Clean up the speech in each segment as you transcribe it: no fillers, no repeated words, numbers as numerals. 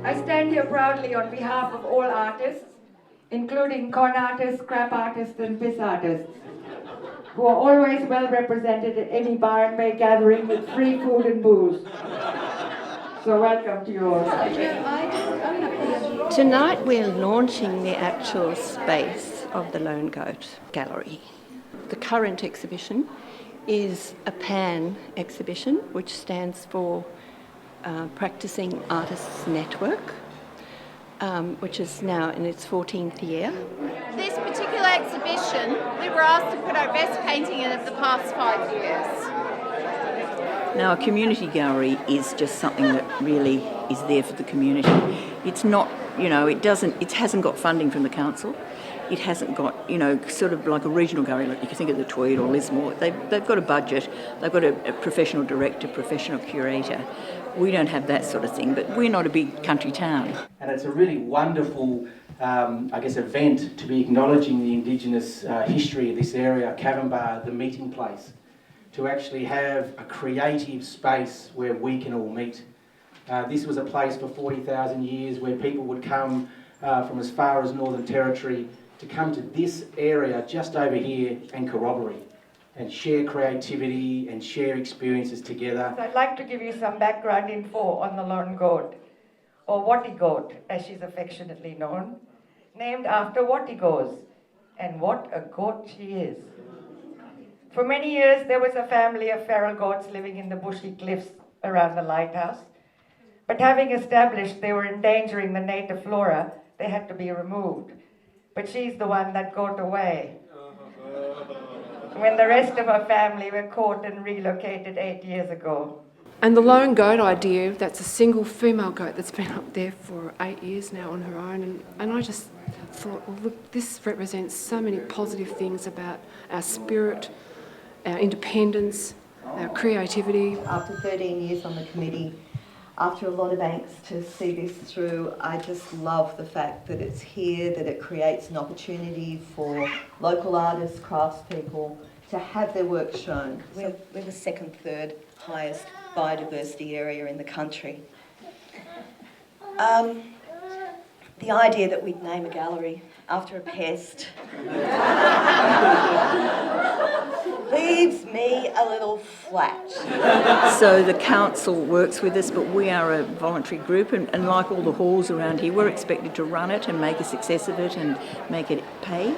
I stand here proudly on behalf of all artists, including con artists, scrap artists, and piss artists, who are always well represented at any Byron Bay gathering with free food and booze. So welcome to you all. Tonight we're launching the actual space of the Lone Goat Gallery. The current exhibition is a PAN exhibition, which stands for Practicing Artists Network, which is now in its 14th year. This particular exhibition, we were asked to put our best painting in it the past 5 years. Now, a community gallery is just something that really is there for the community. It's not, it hasn't got funding from the council. It hasn't got, sort of like a regional gallery, like you can think of the Tweed or Lismore. They've got a budget, they've got a professional director, professional curator. We don't have that sort of thing, but we're not a big country town. And it's a really wonderful, event to be acknowledging the Indigenous history of this area, Cavanbar, the meeting place, to actually have a creative space where we can all meet. This was a place for 40,000 years where people would come from as far as Northern Territory to come to this area just over here and corroborate and share creativity and share experiences together. So I'd like to give you some background info on the Lone Goat, or Watty Goat, as she's affectionately known, named after Watty Goes, and what a goat she is. For many years, there was a family of feral goats living in the bushy cliffs around the lighthouse, but having established they were endangering the native flora, they had to be removed. But she's the one that got away when the rest of her family were caught and relocated 8 years ago. And the lone goat idea, that's a single female goat that's been up there for 8 years now on her own. And I just thought, well, look, this represents so many positive things about our spirit, our independence, our creativity. After 13 years on the committee, after a lot of angst to see this through, I just love the fact that it's here, that it creates an opportunity for local artists, craftspeople to have their work shown. We're the second, third highest biodiversity area in the country. The idea that we'd name a gallery after a pest leaves me a little flat. So the council works with us, but we are a voluntary group, and like all the halls around here, we're expected to run it and make a success of it and make it pay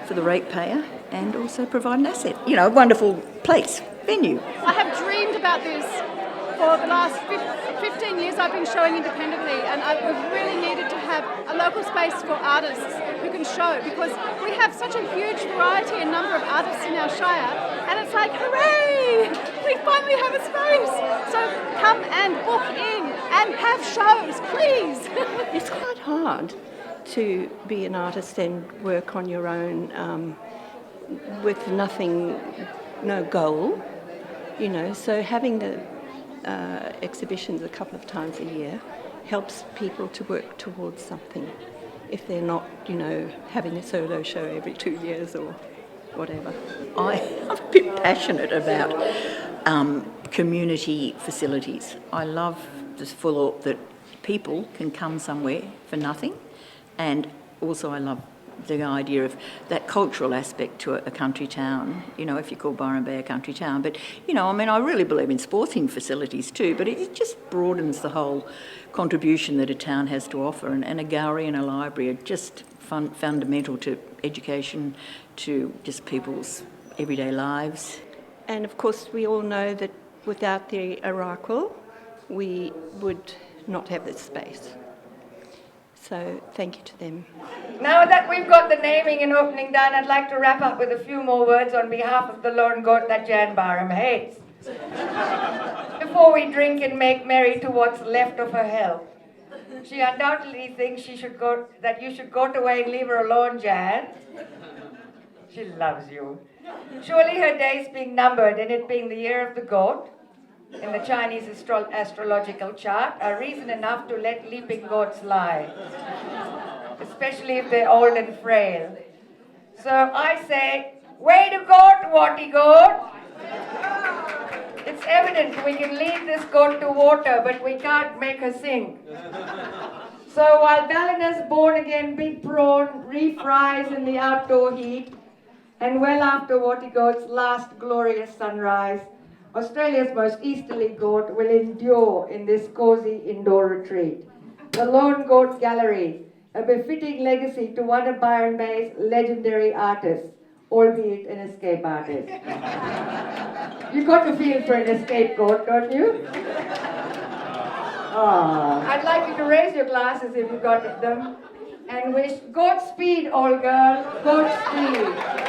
for the ratepayer and also provide an asset. A wonderful place, venue. I have dreamed about this for the last 15 years. I've been showing independently, and we've really needed to have a local space for artists who can show, because we have such a huge variety and number of artists in our shire, and it's like, hooray! We finally have a space! So come and book in and have shows, please! It's quite hard to be an artist and work on your own with nothing, no goal, so having the exhibitions a couple of times a year helps people to work towards something if they're not, having a solo show every 2 years or whatever. I'm a bit passionate about community facilities. I love the thought that people can come somewhere for nothing, and also I love the idea of that cultural aspect to a country town, if you call Byron Bay a country town. But, I really believe in sporting facilities too, but it just broadens the whole contribution that a town has to offer, and a gallery and a library are just fundamental to education, to just people's everyday lives. And of course we all know that without the Arakwal we would not have this space. So thank you to them. Now that we've got the naming and opening done, I'd like to wrap up with a few more words on behalf of the lone goat that Jan Barham hates. Before we drink and make merry to what's left of her health, she undoubtedly thinks that you should go away and leave her alone, Jan. She loves you. Surely her days being numbered, and it being the year of the goat, in the Chinese astrological chart, are reason enough to let leaping goats lie, especially if they're old and frail. So I say, way to go, Watty Goat! It's It's evident we can lead this goat to water, but we can't make her sing. So while Ballina's born-again big prawn refries in the outdoor heat, and well after Wattigoat's last glorious sunrise, Australia's most easterly goat will endure in this cosy indoor retreat. The Lone Goat Gallery, a befitting legacy to one of Byron Bay's legendary artists, albeit an escape artist. You've got to feel for an escape goat, don't you? I'd like you to raise your glasses if you got them and wish Godspeed, old girl, Godspeed.